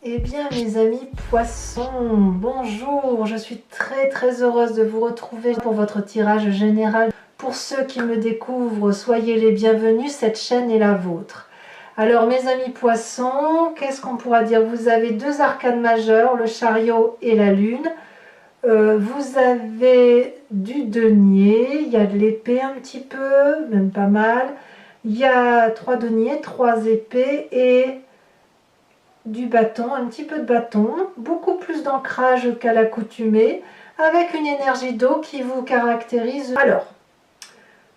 Eh bien mes amis poissons, bonjour, je suis très heureuse de vous retrouver pour votre tirage général. Pour ceux qui me découvrent, soyez les bienvenus, cette chaîne est la vôtre. Alors mes amis poissons, qu'est-ce qu'on pourra dire? Vous avez deux arcanes majeures, le chariot et la lune. Vous avez du denier, il y a de l'épée un petit peu, même pas mal. Il y a trois deniers, trois épées et du bâton, un petit peu de bâton, beaucoup plus d'ancrage qu'à l'accoutumée, avec une énergie d'eau qui vous caractérise. Alors,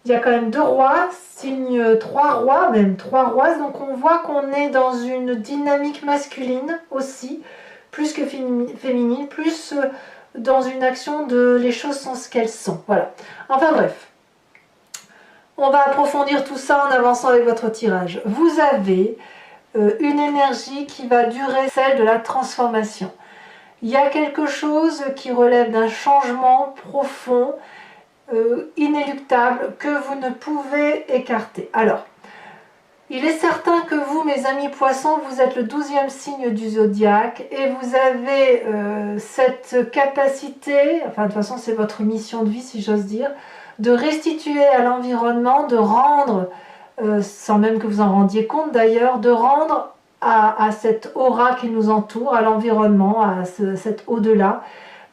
il y a quand même deux rois, signe trois rois, même trois rois, donc on voit qu'on est dans une dynamique masculine aussi, plus que féminine, plus dans une action de les choses sont ce qu'elles sont. Voilà. Enfin bref, on va approfondir tout ça en avançant avec votre tirage. Vous avez une énergie qui va durer, celle de la transformation. Il y a quelque chose qui relève d'un changement profond, inéluctable, que vous ne pouvez écarter. Alors, il est certain que vous, mes amis poissons, vous êtes le 12e signe du zodiaque et vous avez cette capacité, enfin de toute façon c'est votre mission de vie si j'ose dire, de restituer à l'environnement, de rendre, sans même que vous en rendiez compte d'ailleurs, de rendre à cette aura qui nous entoure, à l'environnement, à cet au-delà,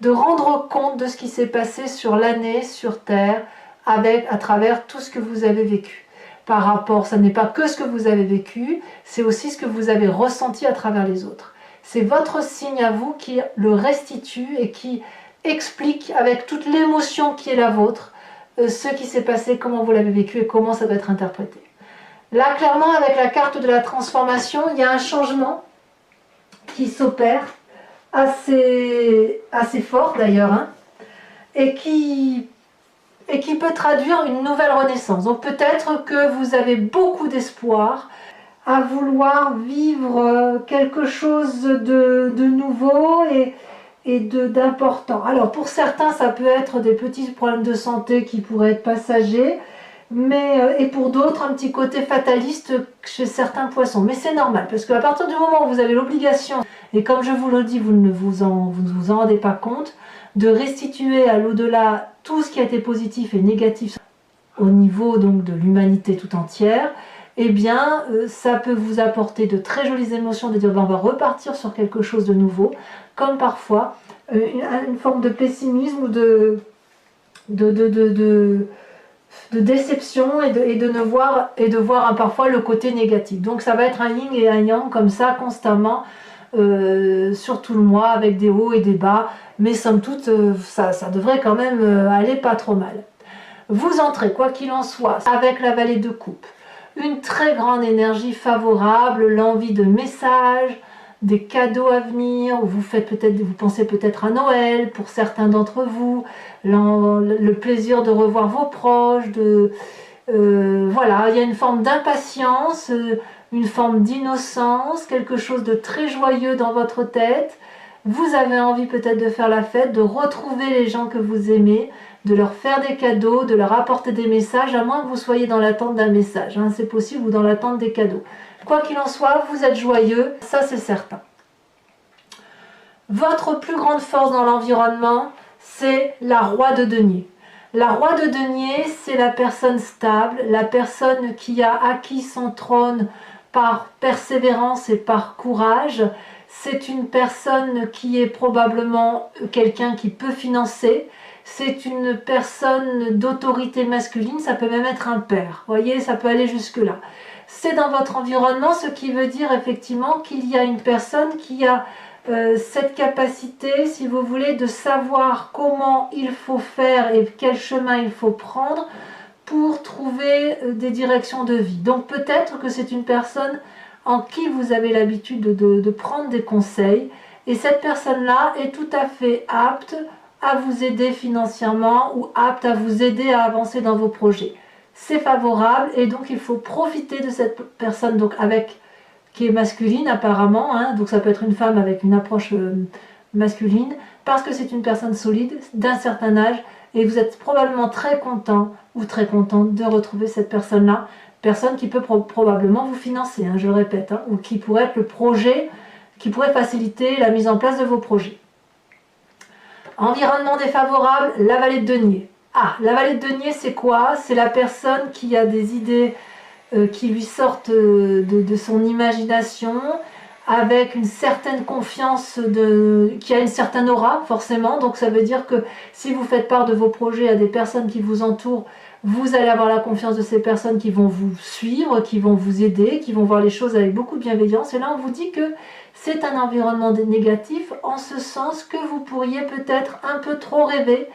de rendre compte de ce qui s'est passé sur l'année, sur Terre, à travers tout ce que vous avez vécu. Par rapport, ça n'est pas que ce que vous avez vécu, c'est aussi ce que vous avez ressenti à travers les autres. C'est votre signe à vous qui le restitue et qui explique avec toute l'émotion qui est la vôtre, ce qui s'est passé, comment vous l'avez vécu et comment ça doit être interprété. Là, clairement, avec la carte de la transformation, il y a un changement qui s'opère, assez fort d'ailleurs, hein, et qui peut traduire une nouvelle renaissance. Donc peut-être que vous avez beaucoup d'espoir à vouloir vivre quelque chose de nouveau et d'important. Alors pour certains, ça peut être des petits problèmes de santé qui pourraient être passagers, et pour d'autres, un petit côté fataliste chez certains poissons. Mais c'est normal, parce qu'à partir du moment où vous avez l'obligation, et comme je vous le dis, vous ne vous en rendez pas compte, de restituer à l'au-delà tout ce qui a été positif et négatif au niveau donc de l'humanité tout entière, eh bien ça peut vous apporter de très jolies émotions, de dire ben, on va repartir sur quelque chose de nouveau, comme parfois une forme de pessimisme ou de déception et de voir parfois le côté négatif. Donc ça va être un yin et un yang comme ça constamment sur tout le mois avec des hauts et des bas, mais somme toute ça devrait quand même aller pas trop mal. Vous entrez quoi qu'il en soit avec la vallée de coupe, une très grande énergie favorable, l'envie de messages, des cadeaux à venir, vous pensez peut-être à Noël pour certains d'entre vous, le plaisir de revoir vos proches, voilà, il y a une forme d'impatience, une forme d'innocence, quelque chose de très joyeux dans votre tête. Vous avez envie peut-être de faire la fête, de retrouver les gens que vous aimez, de leur faire des cadeaux, de leur apporter des messages, à moins que vous soyez dans l'attente d'un message, hein, c'est possible, ou dans l'attente des cadeaux. Quoi qu'il en soit, vous êtes joyeux, ça c'est certain. Votre plus grande force dans l'environnement, c'est la roi de denier. La roi de denier, c'est la personne stable, la personne qui a acquis son trône par persévérance et par courage. C'est une personne qui est probablement quelqu'un qui peut financer. C'est une personne d'autorité masculine, ça peut même être un père. Vous voyez, ça peut aller jusque-là. C'est dans votre environnement, ce qui veut dire effectivement qu'il y a une personne qui a cette capacité, si vous voulez, de savoir comment il faut faire et quel chemin il faut prendre pour trouver des directions de vie. Donc peut-être que c'est une personne en qui vous avez l'habitude de prendre des conseils, et cette personne-là est tout à fait apte à vous aider financièrement ou apte à vous aider à avancer dans vos projets. C'est favorable et donc il faut profiter de cette personne donc qui est masculine apparemment, hein, donc ça peut être une femme avec une approche masculine, parce que c'est une personne solide d'un certain âge et vous êtes probablement très content ou très contente de retrouver cette personne-là, personne qui peut probablement vous financer, hein, je le répète, hein, ou qui pourrait être le projet qui pourrait faciliter la mise en place de vos projets. Environnement défavorable, la vallée de denier. Ah, la vallée de denier, c'est quoi? C'est la personne qui a des idées qui lui sortent de son imagination, avec une certaine confiance, qui a une certaine aura, forcément. Donc ça veut dire que si vous faites part de vos projets à des personnes qui vous entourent, vous allez avoir la confiance de ces personnes qui vont vous suivre, qui vont vous aider, qui vont voir les choses avec beaucoup de bienveillance. Et là, on vous dit que c'est un environnement négatif, en ce sens que vous pourriez peut-être un peu trop rêver,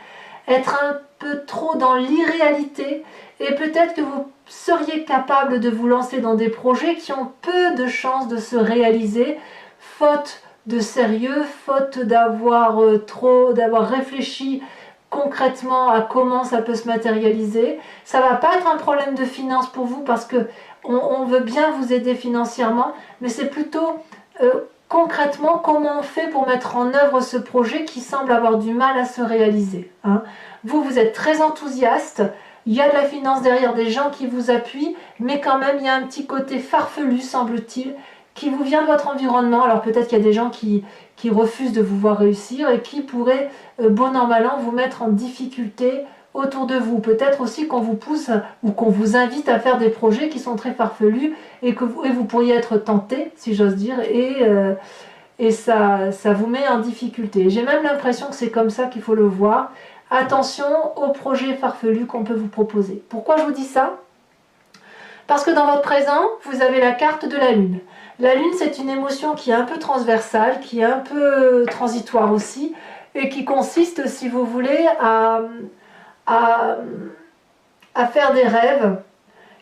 être un peu trop dans l'irréalité, et peut-être que vous seriez capable de vous lancer dans des projets qui ont peu de chances de se réaliser, faute de sérieux, faute d'avoir réfléchi concrètement à comment ça peut se matérialiser. Ça va pas être un problème de finance pour vous, parce que on veut bien vous aider financièrement, mais c'est plutôt concrètement comment on fait pour mettre en œuvre ce projet qui semble avoir du mal à se réaliser, hein. Vous êtes très enthousiaste, il y a de la finance derrière, des gens qui vous appuient, mais quand même il y a un petit côté farfelu, semble-t-il, qui vous vient de votre environnement. Alors peut-être qu'il y a des gens qui refusent de vous voir réussir et qui pourraient, bon an mal an, vous mettre en difficulté autour de vous. Peut-être aussi qu'on vous pousse ou qu'on vous invite à faire des projets qui sont très farfelus et vous pourriez être tenté, si j'ose dire, et ça vous met en difficulté. J'ai même l'impression que c'est comme ça qu'il faut le voir. Attention aux projets farfelus qu'on peut vous proposer. Pourquoi je vous dis ça? Parce que dans votre présent, vous avez la carte de la Lune. La Lune, c'est une émotion qui est un peu transversale, qui est un peu transitoire aussi, et qui consiste, si vous voulez, à faire des rêves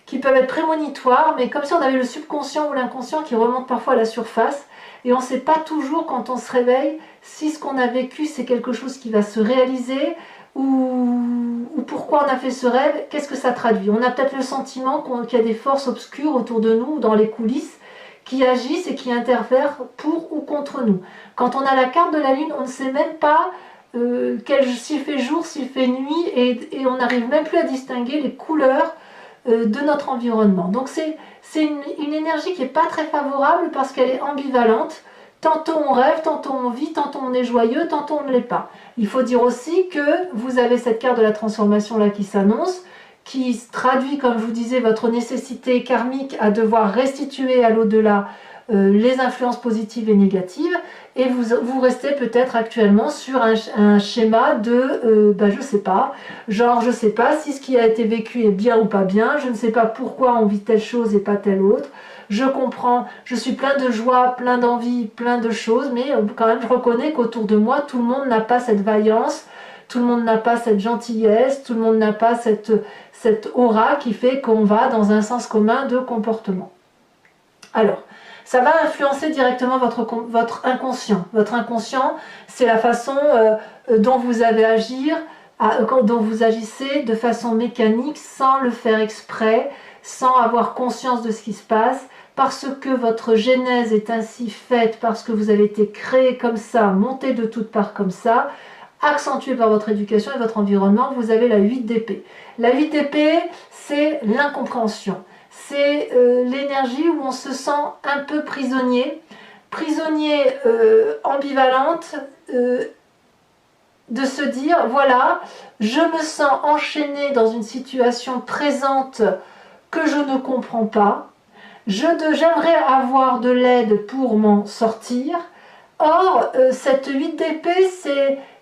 qui peuvent être prémonitoires, mais comme si on avait le subconscient ou l'inconscient qui remonte parfois à la surface, et on ne sait pas toujours quand on se réveille si ce qu'on a vécu c'est quelque chose qui va se réaliser, ou pourquoi on a fait ce rêve, qu'est-ce que ça traduit. On a peut-être le sentiment qu'il y a des forces obscures autour de nous, dans les coulisses, qui agissent et qui interfèrent pour ou contre nous. Quand on a la carte de la Lune, on ne sait même pas s'il fait jour, s'il fait nuit, et on n'arrive même plus à distinguer les couleurs de notre environnement. Donc c'est une énergie qui n'est pas très favorable parce qu'elle est ambivalente. Tantôt on rêve, tantôt on vit, tantôt on est joyeux, tantôt on ne l'est pas. Il faut dire aussi que vous avez cette carte de la transformation là qui s'annonce, qui traduit, comme je vous disais, votre nécessité karmique à devoir restituer à l'au-delà les influences positives et négatives, et vous restez peut-être actuellement sur un schéma de, je sais pas, genre je sais pas si ce qui a été vécu est bien ou pas bien, je ne sais pas pourquoi on vit telle chose et pas telle autre, je comprends, je suis plein de joie, plein d'envie, plein de choses, mais quand même je reconnais qu'autour de moi, tout le monde n'a pas cette vaillance, tout le monde n'a pas cette gentillesse, tout le monde n'a pas cette aura qui fait qu'on va dans un sens commun de comportement. Alors, ça va influencer directement votre inconscient. Votre inconscient, c'est la façon dont vous allez agir, dont vous agissez de façon mécanique, sans le faire exprès, sans avoir conscience de ce qui se passe, parce que votre genèse est ainsi faite, parce que vous avez été créé comme ça, monté de toutes parts comme ça, accentué par votre éducation et votre environnement. Vous avez la 8 d'épée. La 8 d'épée, c'est l'incompréhension. C'est l'énergie où on se sent un peu prisonnier, ambivalente, de se dire, voilà, je me sens enchaîné dans une situation présente que je ne comprends pas, j'aimerais avoir de l'aide pour m'en sortir. Or, cette 8 d'épée,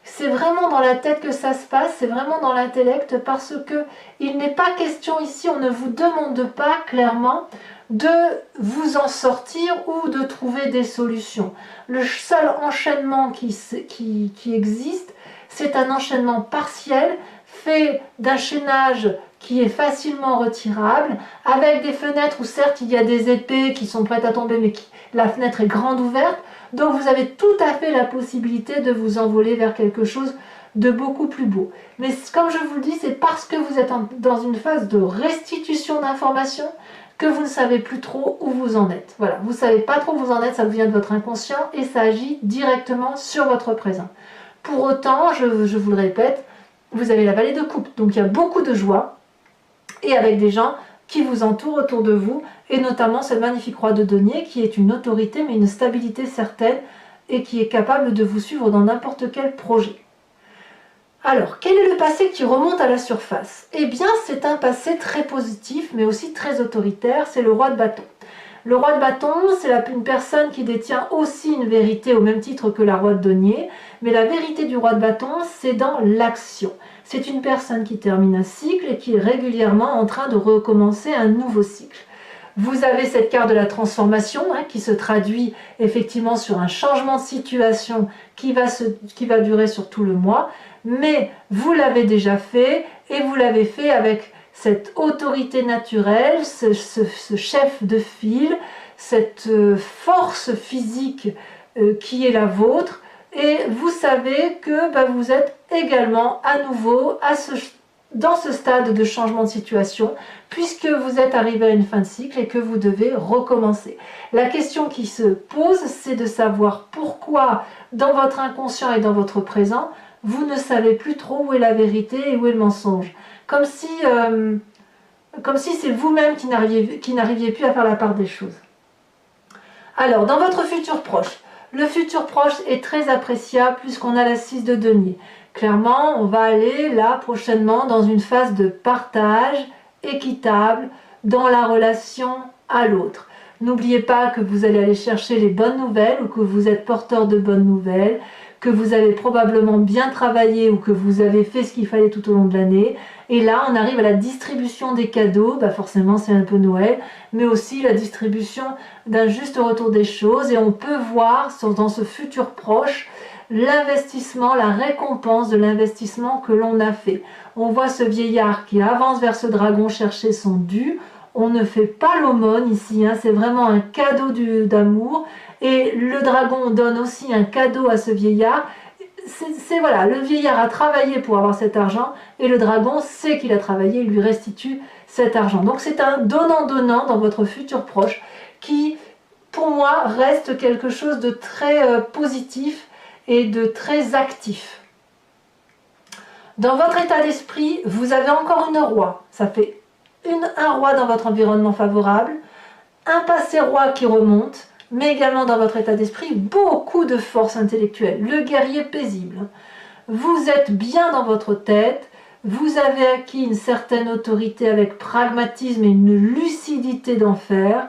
c'est vraiment dans la tête que ça se passe, c'est vraiment dans l'intellect, parce que il n'est pas question ici, on ne vous demande pas clairement de vous en sortir ou de trouver des solutions. Le seul enchaînement qui existe, c'est un enchaînement partiel, fait d'un chaînage qui est facilement retirable, avec des fenêtres où certes il y a des épées qui sont prêtes à tomber, mais la fenêtre est grande ouverte, donc vous avez tout à fait la possibilité de vous envoler vers quelque chose de beaucoup plus beau. Mais comme je vous le dis, c'est parce que vous êtes dans une phase de restitution d'informations que vous ne savez plus trop où vous en êtes. Voilà, vous ne savez pas trop où vous en êtes, ça vient de votre inconscient et ça agit directement sur votre présent. Pour autant, je vous le répète, vous avez la vallée de coupe, donc il y a beaucoup de joie, et avec des gens qui vous entourent autour de vous, et notamment cette magnifique roi de denier qui est une autorité mais une stabilité certaine et qui est capable de vous suivre dans n'importe quel projet. Alors, quel est le passé qui remonte à la surface? Eh bien, c'est un passé très positif mais aussi très autoritaire, c'est le roi de bâton. Le roi de bâton, c'est une personne qui détient aussi une vérité au même titre que la roi de denier, mais la vérité du roi de bâton, c'est dans l'action. C'est une personne qui termine un cycle et qui est régulièrement en train de recommencer un nouveau cycle. Vous avez cette carte de la transformation qui se traduit effectivement sur un changement de situation qui va durer sur tout le mois, mais vous l'avez déjà fait et vous l'avez fait avec cette autorité naturelle, ce chef de file, cette force physique qui est la vôtre, et vous savez que vous êtes également à nouveau dans ce stade de changement de situation, puisque vous êtes arrivé à une fin de cycle et que vous devez recommencer. La question qui se pose, c'est de savoir pourquoi dans votre inconscient et dans votre présent, vous ne savez plus trop où est la vérité et où est le mensonge. Comme si c'est vous-même qui n'arriviez plus à faire la part des choses. Alors, dans votre futur proche, le futur proche est très appréciable puisqu'on a la 6 de denier. Clairement, on va aller là prochainement dans une phase de partage équitable dans la relation à l'autre. N'oubliez pas que vous allez aller chercher les bonnes nouvelles ou que vous êtes porteur de bonnes nouvelles, que vous avez probablement bien travaillé ou que vous avez fait ce qu'il fallait tout au long de l'année. Et là, on arrive à la distribution des cadeaux, forcément c'est un peu Noël, mais aussi la distribution d'un juste retour des choses. Et on peut voir dans ce futur proche l'investissement, la récompense de l'investissement que l'on a fait. On voit ce vieillard qui avance vers ce dragon chercher son dû. On ne fait pas l'aumône ici, c'est vraiment un cadeau d'amour. Et le dragon donne aussi un cadeau à ce vieillard. Voilà, le vieillard a travaillé pour avoir cet argent et le dragon sait qu'il a travaillé, il lui restitue cet argent. Donc c'est un donnant-donnant dans votre futur proche qui, pour moi, reste quelque chose de très positif et de très actif. Dans votre état d'esprit, vous avez encore une roi. Ça fait un roi dans votre environnement favorable, un passé roi qui remonte, mais également dans votre état d'esprit, beaucoup de force intellectuelle, le guerrier paisible. Vous êtes bien dans votre tête, vous avez acquis une certaine autorité avec pragmatisme et une lucidité d'enfer.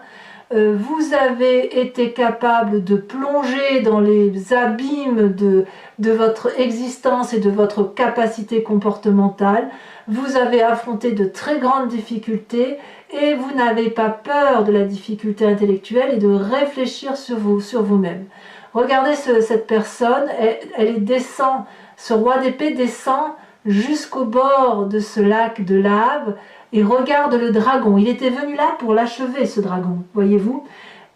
Vous avez été capable de plonger dans les abîmes de votre existence et de votre capacité comportementale. Vous avez affronté de très grandes difficultés et vous n'avez pas peur de la difficulté intellectuelle et de réfléchir sur vous-même. Regardez cette personne, elle descend, ce roi d'épée descend jusqu'au bord de ce lac de lave et regarde le dragon. Il était venu là pour l'achever, ce dragon, voyez-vous.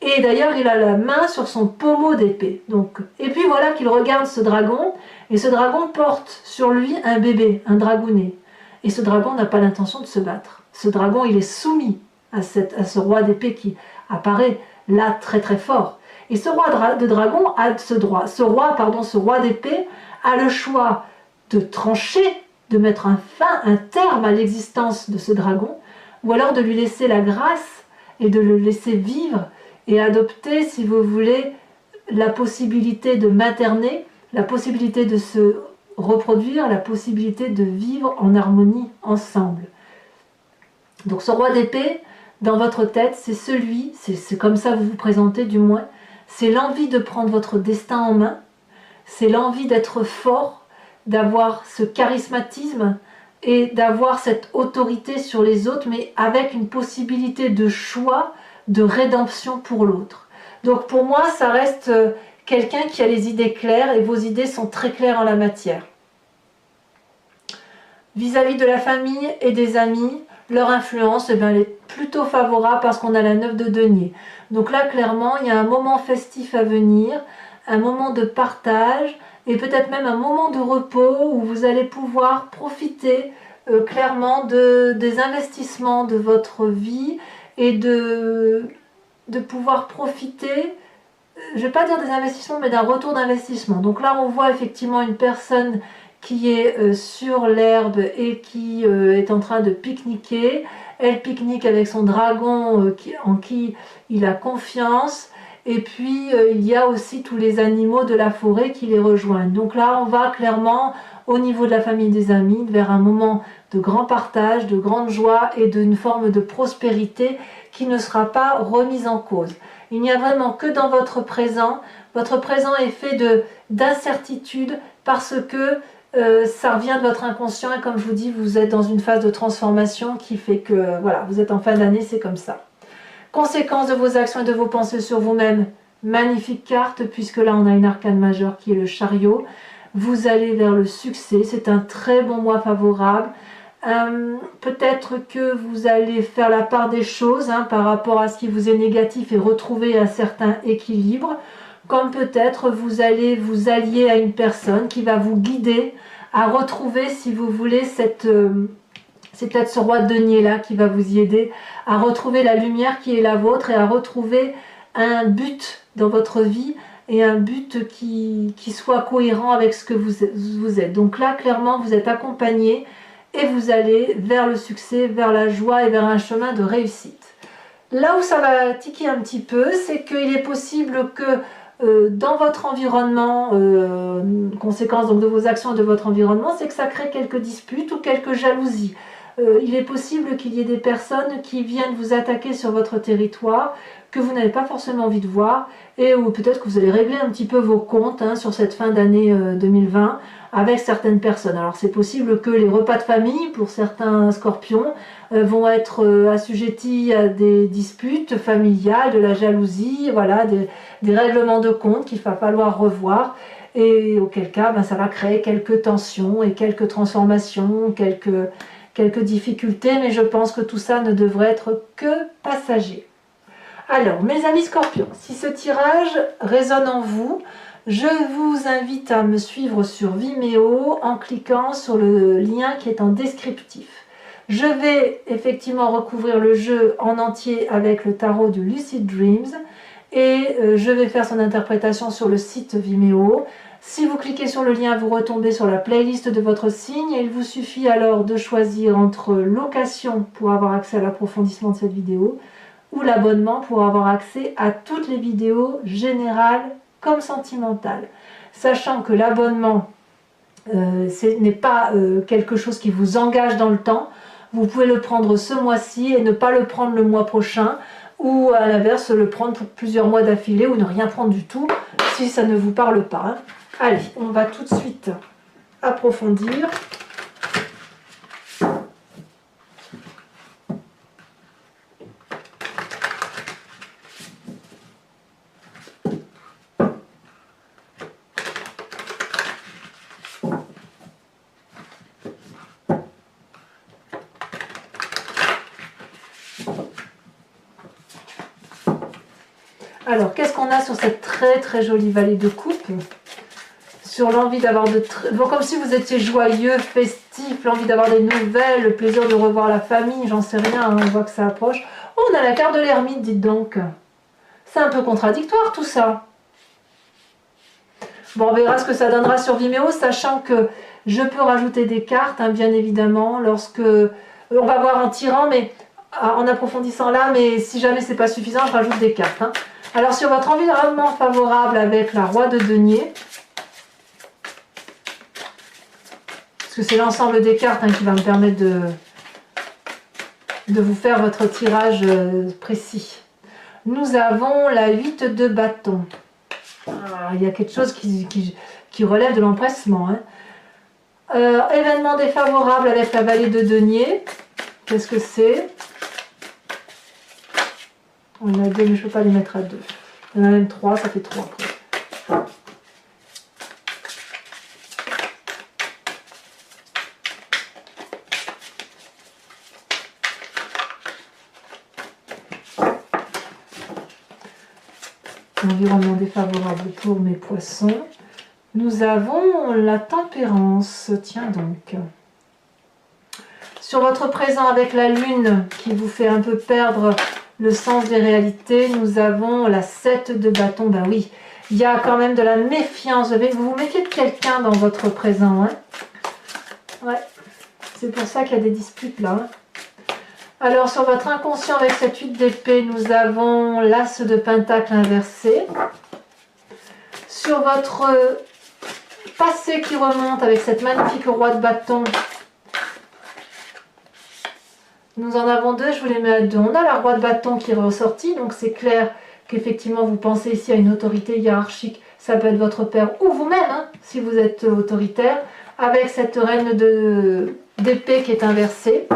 Et d'ailleurs, il a la main sur son pommeau d'épée. Et puis voilà qu'il regarde ce dragon, et ce dragon porte sur lui un bébé, un dragounet. Et ce dragon n'a pas l'intention de se battre. Ce dragon, il est soumis à ce roi d'épée qui apparaît là très très fort. Et ce roi de dragon a ce roi d'épée a le choix de trancher, de mettre un terme à l'existence de ce dragon, ou alors de lui laisser la grâce et de le laisser vivre et adopter, si vous voulez, la possibilité de materner, la possibilité de se reproduire, la possibilité de vivre en harmonie ensemble. Donc ce roi d'épée, dans votre tête, c'est comme ça que vous vous présentez du moins, c'est l'envie de prendre votre destin en main, c'est l'envie d'être fort, d'avoir ce charismatisme et d'avoir cette autorité sur les autres, mais avec une possibilité de choix, de rédemption pour l'autre. Donc pour moi, ça reste quelqu'un qui a les idées claires et vos idées sont très claires en la matière. Vis-à-vis de la famille et des amis, leur influence elle est plutôt favorable parce qu'on a la 9 de denier. Donc là, clairement, il y a un moment festif à venir, un moment de partage et peut-être même un moment de repos où vous allez pouvoir profiter clairement des investissements de votre vie et de pouvoir profiter, je ne vais pas dire des investissements, mais d'un retour d'investissement. Donc là, on voit effectivement une personne qui est sur l'herbe et qui est en train de pique-niquer. elle pique-nique avec son dragon en qui il a confiance. Et puis il y a aussi tous les animaux de la forêt qui les rejoignent. Donc là, on va clairement au niveau de la famille des amis vers un moment de grand partage, de grande joie et d'une forme de prospérité qui ne sera pas remise en cause. Il n'y a vraiment que dans votre présent. Votre présent est fait d'incertitude parce que ça revient de votre inconscient et comme je vous dis, vous êtes dans une phase de transformation qui fait que voilà, vous êtes en fin d'année, c'est comme ça. Conséquence de vos actions et de vos pensées sur vous-même, magnifique carte puisque là on a une arcane majeure qui est le chariot. Vous allez vers le succès, c'est un très bon mois favorable. Peut-être que vous allez faire la part des choses par rapport à ce qui vous est négatif et retrouver un certain équilibre. Comme peut-être vous allez vous allier à une personne qui va vous guider à retrouver, si vous voulez, c'est peut-être ce roi de denier là qui va vous y aider à retrouver la lumière qui est la vôtre et à retrouver un but dans votre vie et un but qui soit cohérent avec ce que vous êtes. Donc là, clairement, vous êtes accompagné et vous allez vers le succès, vers la joie et vers un chemin de réussite. Là où ça va tiquer un petit peu, c'est qu'il est possible que dans votre environnement, conséquence donc de vos actions et de votre environnement, c'est que ça crée quelques disputes ou quelques jalousies. Il est possible qu'il y ait des personnes qui viennent vous attaquer sur votre territoire que vous n'avez pas forcément envie de voir et ou peut-être que vous allez régler un petit peu vos comptes sur cette fin d'année 2020 avec certaines personnes. Alors c'est possible que les repas de famille pour certains scorpions vont être assujettis à des disputes familiales, de la jalousie, voilà, des règlements de compte qu'il va falloir revoir et auquel cas ça va créer quelques tensions et quelques transformations, quelques difficultés, mais je pense que tout ça ne devrait être que passager. Alors, mes amis scorpions, si ce tirage résonne en vous, je vous invite à me suivre sur Vimeo en cliquant sur le lien qui est en descriptif. Je vais effectivement recouvrir le jeu en entier avec le tarot du Lucid Dreams et je vais faire son interprétation sur le site Vimeo. Si vous cliquez sur le lien, vous retombez sur la playlist de votre signe et il vous suffit alors de choisir entre location pour avoir accès à l'approfondissement de cette vidéo ou l'abonnement pour avoir accès à toutes les vidéos générales comme sentimentales. Sachant que l'abonnement, ce n'est pas quelque chose qui vous engage dans le temps. Vous pouvez le prendre ce mois-ci et ne pas le prendre le mois prochain ou à l'inverse le prendre pour plusieurs mois d'affilée ou ne rien prendre du tout si ça ne vous parle pas. Allez, on va tout de suite approfondir. Alors, qu'est-ce qu'on a sur cette très très jolie vallée de coupe? Sur l'envie d'avoir bon, comme si vous étiez joyeux, festif, l'envie d'avoir des nouvelles, le plaisir de revoir la famille, j'en sais rien, on voit que ça approche. Oh, on a la carte de l'ermite, dites donc. C'est un peu contradictoire tout ça. Bon, on verra ce que ça donnera sur Vimeo, sachant que je peux rajouter des cartes, bien évidemment, lorsque... On va voir en tirant, mais en approfondissant là, mais si jamais c'est pas suffisant, je rajoute des cartes. Alors, sur votre environnement favorable avec la roi de denier, parce que c'est l'ensemble des cartes qui va me permettre de vous faire votre tirage précis. Nous avons la 8 de bâton. Ah, il y a quelque chose qui relève de l'empressement. Événement défavorable avec la vallée de denier. Qu'est-ce que c'est? On a 2, mais je ne peux pas les mettre à 2. Il y en a même 3, ça fait 3 après. Environnement défavorable pour mes poissons. Nous avons la tempérance, tiens donc. Sur votre présent avec la lune qui vous fait un peu perdre le sens des réalités, nous avons la 7 de bâton. Ben oui, il y a quand même de la méfiance. Vous vous méfiez de quelqu'un dans votre présent. Ouais, c'est pour ça qu'il y a des disputes là. Alors sur votre inconscient avec cette 8 d'épée, nous avons l'as de pentacle inversé. Sur votre passé qui remonte avec cette magnifique roi de bâton, nous en avons deux, je vous les mets à deux. On a la roi de bâton qui est ressortie, donc c'est clair qu'effectivement vous pensez ici à une autorité hiérarchique, ça peut être votre père ou vous-même, hein, si vous êtes autoritaire, avec cette reine d'épée qui est inversée.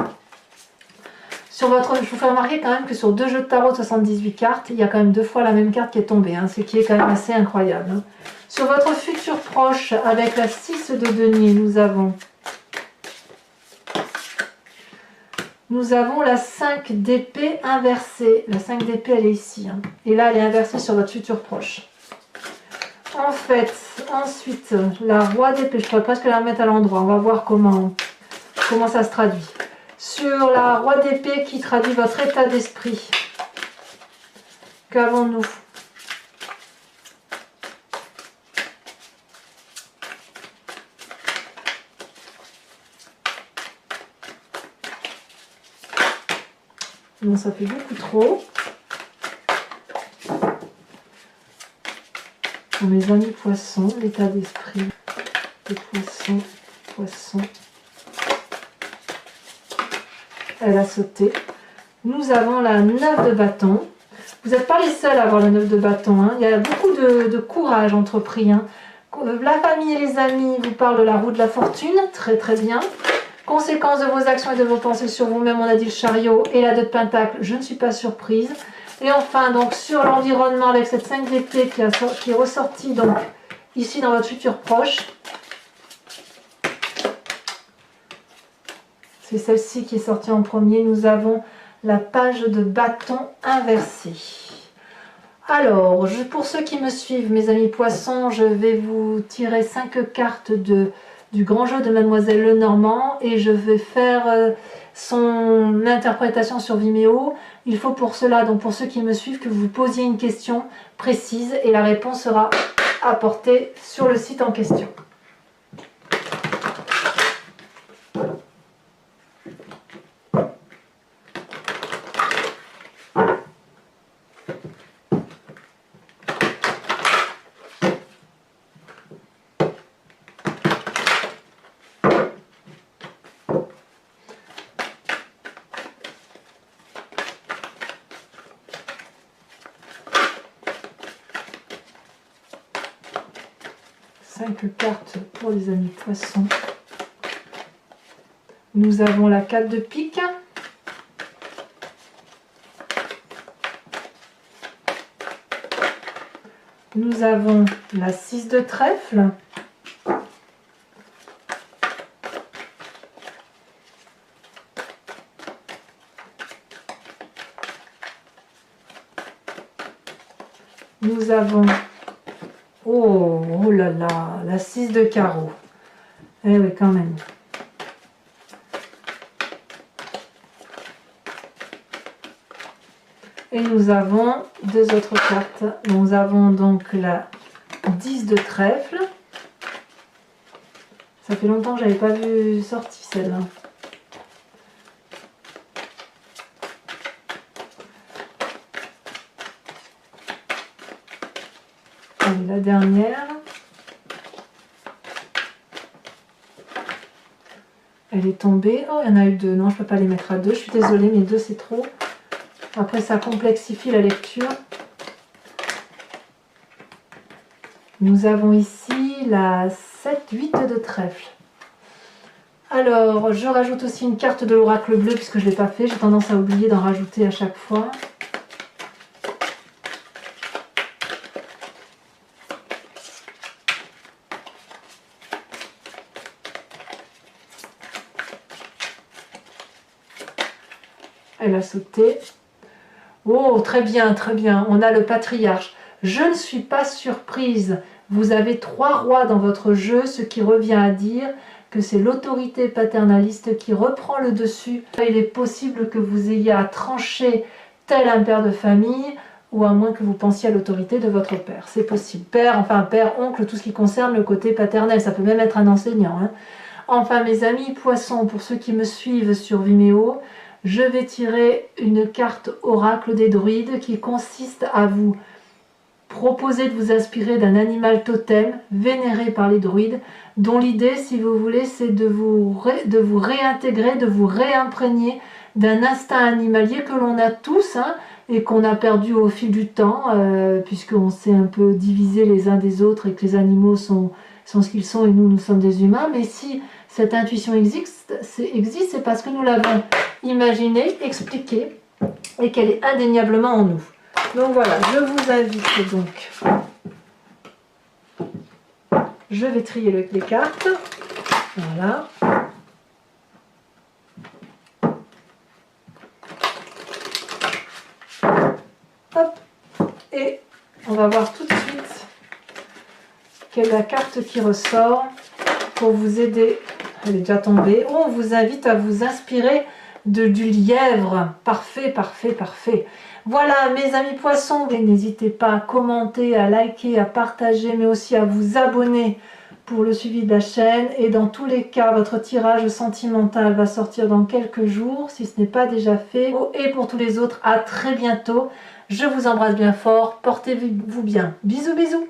Sur votre, je vous fais remarquer quand même que sur deux jeux de tarot de 78 cartes, il y a quand même 2 fois la même carte qui est tombée, hein, ce qui est quand même assez incroyable. Hein. Sur votre futur proche, avec la 6 de denier, nous avons la 5 d'épée inversée. La 5 d'épée, elle est ici. Hein. Et là, elle est inversée sur votre futur proche. En fait, ensuite, la roi d'épée, je pourrais presque la remettre à l'endroit. On va voir comment ça se traduit. Sur la roi d'épée qui traduit votre état d'esprit. Qu'avons-nous? Non, ça fait beaucoup trop. Pour mes amis poissons, l'état d'esprit des poissons. Elle a sauté. Nous avons la 9 de bâton. Vous n'êtes pas les seuls à avoir la 9 de bâton. Hein. Il y a beaucoup de courage entrepris. Hein. La famille et les amis vous parlent de la roue de la fortune. Très très bien. Conséquence de vos actions et de vos pensées sur vous-même, on a dit le chariot et la 2 de pentacle. Je ne suis pas surprise. Et enfin, donc sur l'environnement avec cette 5 d'épée qui est ressortie donc ici dans votre futur proche. C'est celle-ci qui est sortie en premier. Nous avons la page de bâton inversée. Alors, pour ceux qui me suivent, mes amis poissons, je vais vous tirer 5 cartes du grand jeu de Mademoiselle Lenormand et je vais faire son interprétation sur Vimeo. Il faut pour cela, donc pour ceux qui me suivent, que vous posiez une question précise et la réponse sera apportée sur le site en question. 5 cartes pour les amis poissons. Nous avons la 4 de pique. Nous avons la 6 de trèfle. Nous avons, oh là là, la 6 de carreau. Eh oui, quand même. Et nous avons 2 autres cartes. Nous avons donc la 10 de trèfle. Ça fait longtemps que je n'avais pas vu sortie celle-là. Et la dernière. Elle est tombée. Oh, il y en a eu 2. Non, je ne peux pas les mettre à 2. Je suis désolée, mais 2 c'est trop. Après, ça complexifie la lecture. Nous avons ici la 7-8 de trèfle. Alors, je rajoute aussi une carte de l'oracle bleu puisque je ne l'ai pas fait. J'ai tendance à oublier d'en rajouter à chaque fois. Elle a sauté. Oh, très bien, très bien. On a le patriarche. Je ne suis pas surprise. Vous avez 3 rois dans votre jeu, ce qui revient à dire que c'est l'autorité paternaliste qui reprend le dessus. Il est possible que vous ayez à trancher tel un père de famille, ou à moins que vous pensiez à l'autorité de votre père. C'est possible. Père, enfin père, oncle, tout ce qui concerne le côté paternel. Ça peut même être un enseignant. Hein. Enfin, mes amis poissons, pour ceux qui me suivent sur Vimeo, je vais tirer une carte oracle des druides qui consiste à vous proposer de vous inspirer d'un animal totem vénéré par les druides, dont l'idée, si vous voulez, c'est de vous réintégrer, de vous réimprégner d'un instinct animalier que l'on a tous, hein, et qu'on a perdu au fil du temps, puisqu'on s'est un peu divisé les uns des autres et que les animaux sont ce qu'ils sont et nous sommes des humains. Mais si cette intuition existe, c'est parce que nous l'avons imaginée, expliquée, et qu'elle est indéniablement en nous. Donc voilà, je vous invite donc. Je vais trier les cartes. Voilà. Hop. Et on va voir tout de suite quelle est la carte qui ressort pour vous aider. Elle est déjà tombée. On vous invite à vous inspirer du lièvre. Parfait, parfait, parfait. Voilà mes amis poissons, n'hésitez pas à commenter, à liker, à partager, mais aussi à vous abonner pour le suivi de la chaîne. Et dans tous les cas, votre tirage sentimental va sortir dans quelques jours, si ce n'est pas déjà fait. Et pour tous les autres, à très bientôt. Je vous embrasse bien fort, portez-vous bien. Bisous, bisous.